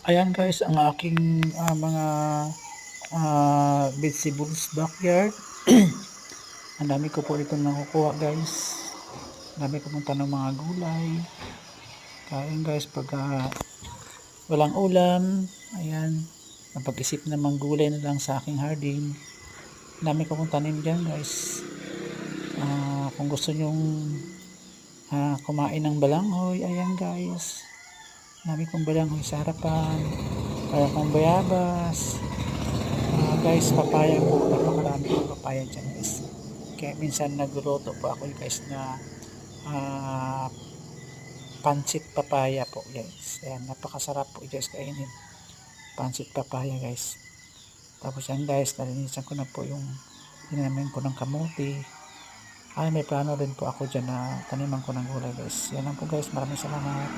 Ayan guys, ang aking mga vegetables backyard. Ang dami ko po itong nakukuha guys. Ang dami ko pong tanong mga gulay. Kain guys pag walang ulam. Ayan, napag-isip namang gulay na lang sa aking hardin. Ang dami ko pong tanim dyan guys. Kung gusto nyong kumain ng balanghoy, ayan guys. Ang dami kong balanghoy sa harapan. Kaya kong bayabas. Guys, papaya po, napakarami po papaya dyan guys. Kaya minsan nagluluto po ako guys na pancit papaya po guys. Ayan, napakasarap po guys kainin. Pancit papaya guys. Tapos yan guys, nalinisan ko na po yung tinamin ko ng kamuti. May plano rin po ako dyan na taniman ko ng gulay guys. Yan lang po guys, maraming salamat.